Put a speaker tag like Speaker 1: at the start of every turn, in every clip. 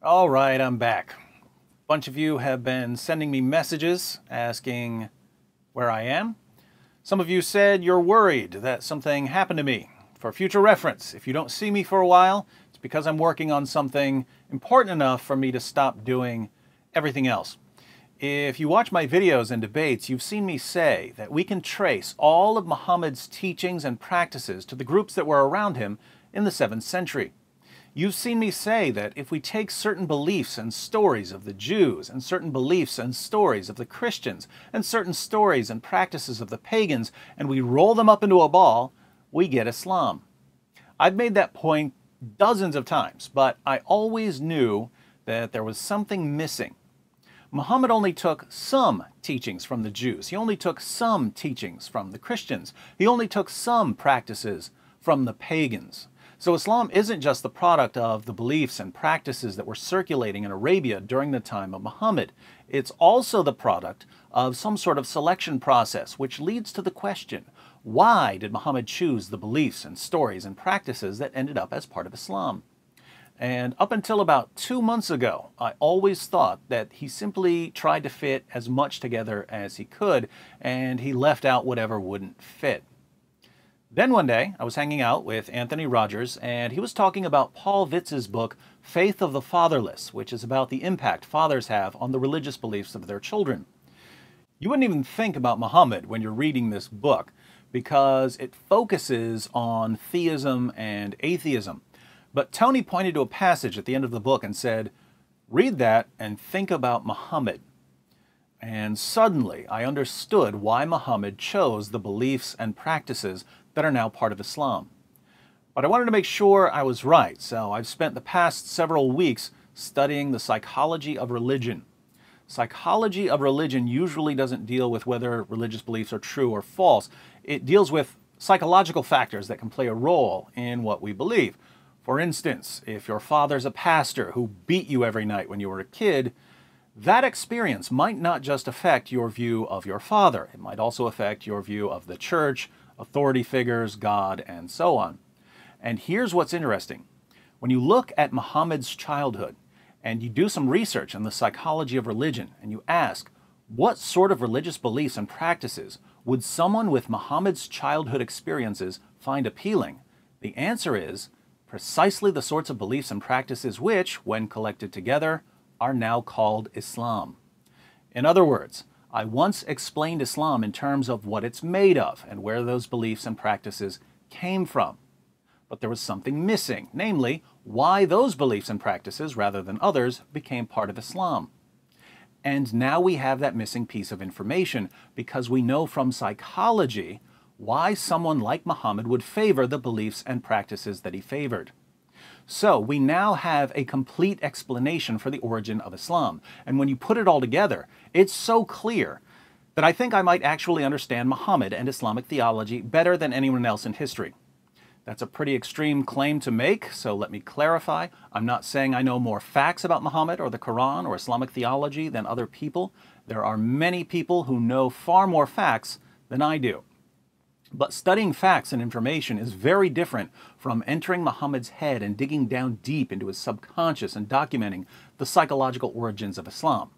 Speaker 1: All right, I'm back. A bunch of you have been sending me messages asking where I am. Some of you said you're worried that something happened to me. For future reference, if you don't see me for a while, it's because I'm working on something important enough for me to stop doing everything else. If you watch my videos and debates, you've seen me say that we can trace all of Muhammad's teachings and practices to the groups that were around him in the 7th century. You've seen me say that if we take certain beliefs and stories of the Jews, and certain beliefs and stories of the Christians, and certain stories and practices of the pagans, and we roll them up into a ball, we get Islam. I've made that point dozens of times, but I always knew that there was something missing. Muhammad only took some teachings from the Jews. He only took some teachings from the Christians. He only took some practices from the pagans. So Islam isn't just the product of the beliefs and practices that were circulating in Arabia during the time of Muhammad. It's also the product of some sort of selection process, which leads to the question, why did Muhammad choose the beliefs and stories and practices that ended up as part of Islam? And up until about 2 months ago, I always thought that he simply tried to fit as much together as he could, and he left out whatever wouldn't fit. Then one day, I was hanging out with Anthony Rogers, and he was talking about Paul Vitz's book, Faith of the Fatherless, which is about the impact fathers have on the religious beliefs of their children. You wouldn't even think about Muhammad when you're reading this book, because it focuses on theism and atheism. But Tony pointed to a passage at the end of the book and said, read that and think about Muhammad. And suddenly I understood why Muhammad chose the beliefs and practices that are now part of Islam. But I wanted to make sure I was right, so I've spent the past several weeks studying the psychology of religion. Psychology of religion usually doesn't deal with whether religious beliefs are true or false. It deals with psychological factors that can play a role in what we believe. For instance, if your father's a pastor who beat you every night when you were a kid, that experience might not just affect your view of your father. It might also affect your view of the church, authority figures, God, and so on. And here's what's interesting. When you look at Muhammad's childhood and you do some research on the psychology of religion and you ask, what sort of religious beliefs and practices would someone with Muhammad's childhood experiences find appealing? The answer is precisely the sorts of beliefs and practices which, when collected together, are now called Islam. In other words, I once explained Islam in terms of what it's made of and where those beliefs and practices came from. But there was something missing, namely, why those beliefs and practices, rather than others, became part of Islam. And now we have that missing piece of information because we know from psychology why someone like Muhammad would favor the beliefs and practices that he favored. So we now have a complete explanation for the origin of Islam. And when you put it all together, it's so clear that I think I might actually understand Muhammad and Islamic theology better than anyone else in history. That's a pretty extreme claim to make, so let me clarify. I'm not saying I know more facts about Muhammad or the Quran or Islamic theology than other people. There are many people who know far more facts than I do. But studying facts and information is very different from entering Muhammad's head and digging down deep into his subconscious and documenting the psychological origins of Islam.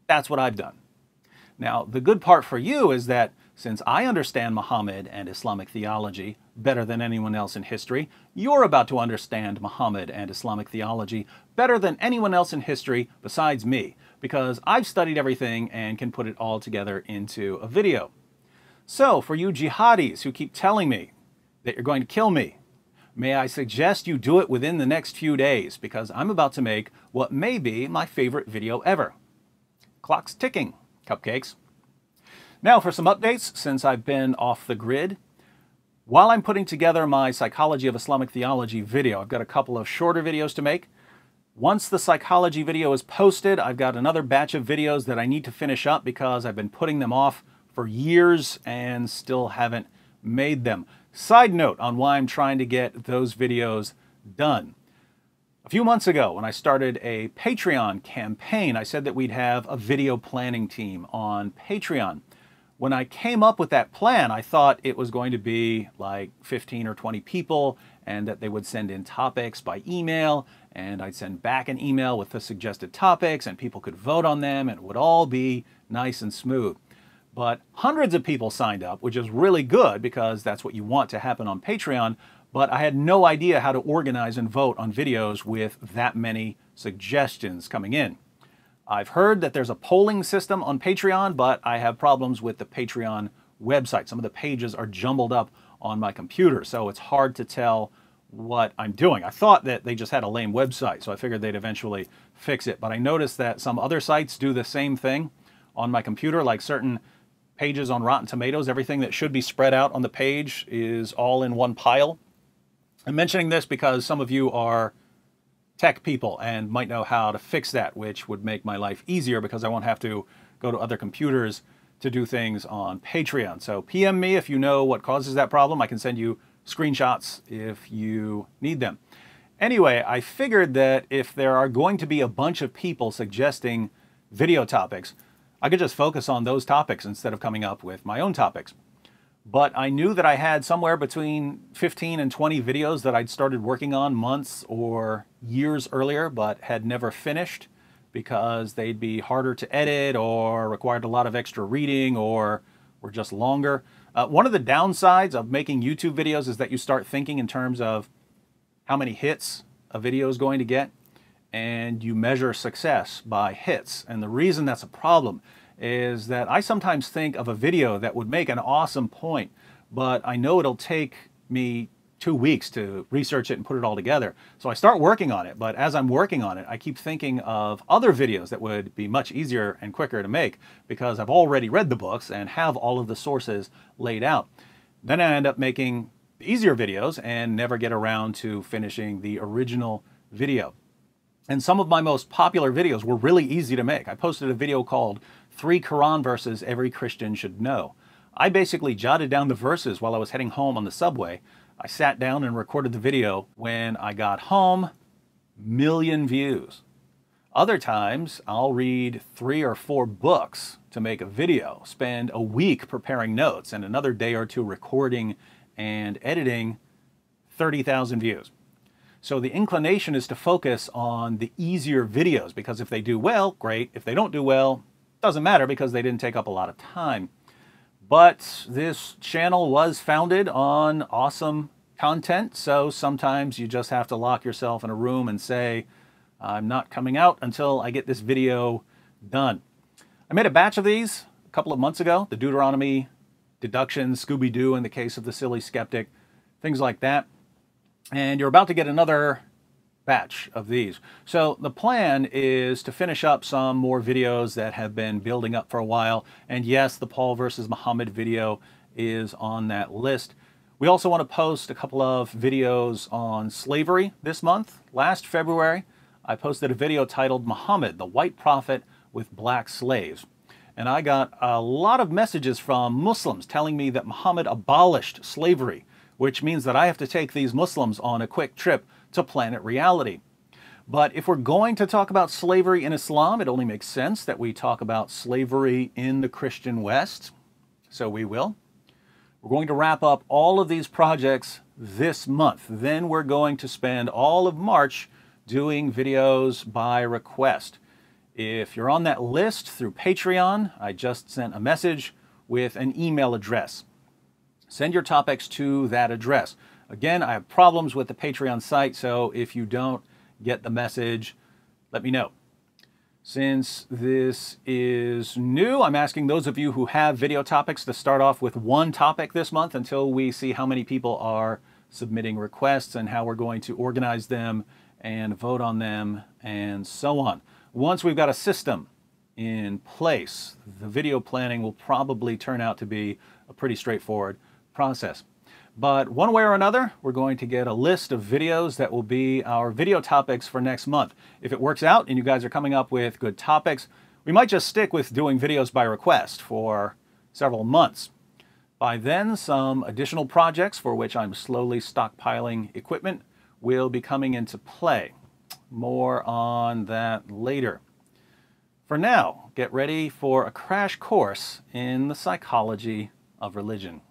Speaker 1: That's what I've done. Now, the good part for you is that since I understand Muhammad and Islamic theology better than anyone else in history, you're about to understand Muhammad and Islamic theology better than anyone else in history besides me, because I've studied everything and can put it all together into a video. So, for you jihadis who keep telling me that you're going to kill me, may I suggest you do it within the next few days, because I'm about to make what may be my favorite video ever. Clock's ticking, cupcakes. Now for some updates since I've been off the grid. While I'm putting together my Psychology of Islamic Theology video, I've got a couple of shorter videos to make. Once the psychology video is posted, I've got another batch of videos that I need to finish up because I've been putting them off for years and still haven't made them. Side note on why I'm trying to get those videos done. A few months ago, when I started a Patreon campaign, I said that we'd have a video planning team on Patreon. When I came up with that plan, I thought it was going to be like 15 or 20 people, and that they would send in topics by email, and I'd send back an email with the suggested topics, and people could vote on them, and it would all be nice and smooth. But hundreds of people signed up, which is really good because that's what you want to happen on Patreon, but I had no idea how to organize and vote on videos with that many suggestions coming in. I've heard that there's a polling system on Patreon, but I have problems with the Patreon website. Some of the pages are jumbled up on my computer, so it's hard to tell what I'm doing. I thought that they just had a lame website, so I figured they'd eventually fix it. But I noticed that some other sites do the same thing on my computer, like certain pages on Rotten Tomatoes. Everything that should be spread out on the page is all in one pile. I'm mentioning this because some of you are tech people and might know how to fix that, which would make my life easier because I won't have to go to other computers to do things on Patreon. So PM me if you know what causes that problem. I can send you screenshots if you need them. Anyway, I figured that if there are going to be a bunch of people suggesting video topics, I could just focus on those topics instead of coming up with my own topics. But I knew that I had somewhere between 15 and 20 videos that I'd started working on months or years earlier, but had never finished because they'd be harder to edit or required a lot of extra reading or were just longer. One of the downsides of making YouTube videos is that you start thinking in terms of how many hits a video is going to get, and you measure success by hits. And the reason that's a problem is that I sometimes think of a video that would make an awesome point, but I know it'll take me 2 weeks to research it and put it all together. So I start working on it, but as I'm working on it, I keep thinking of other videos that would be much easier and quicker to make because I've already read the books and have all of the sources laid out. Then I end up making easier videos and never get around to finishing the original video. And some of my most popular videos were really easy to make. I posted a video called 3 Quran Verses Every Christian Should Know. I basically jotted down the verses while I was heading home on the subway. I sat down and recorded the video. When I got home, million views. Other times, I'll read 3 or 4 books to make a video, spend a week preparing notes, and another day or 2 recording and editing, 30,000 views. So the inclination is to focus on the easier videos because if they do well, great. If they don't do well, doesn't matter because they didn't take up a lot of time. But this channel was founded on awesome content, so sometimes you just have to lock yourself in a room and say, I'm not coming out until I get this video done. I made a batch of these a couple of months ago, the Deuteronomy, deductions, Scooby-Doo in the case of the silly skeptic, things like that. And you're about to get another batch of these. So the plan is to finish up some more videos that have been building up for a while. And yes, the Paul versus Muhammad video is on that list. We also want to post a couple of videos on slavery this month. Last February, I posted a video titled Muhammad, the White Prophet with Black Slaves. And I got a lot of messages from Muslims telling me that Muhammad abolished slavery, which means that I have to take these Muslims on a quick trip to Planet Reality. But if we're going to talk about slavery in Islam, it only makes sense that we talk about slavery in the Christian West. So we will. We're going to wrap up all of these projects this month. Then we're going to spend all of March doing videos by request. If you're on that list through Patreon, I just sent a message with an email address. Send your topics to that address. Again, I have problems with the Patreon site, so if you don't get the message, let me know. Since this is new, I'm asking those of you who have video topics to start off with one topic this month until we see how many people are submitting requests and how we're going to organize them and vote on them and so on. Once we've got a system in place, the video planning will probably turn out to be a pretty straightforward process. But one way or another, we're going to get a list of videos that will be our video topics for next month. If it works out and you guys are coming up with good topics, we might just stick with doing videos by request for several months. By then, some additional projects for which I'm slowly stockpiling equipment will be coming into play. More on that later. For now, get ready for a crash course in the psychology of religion.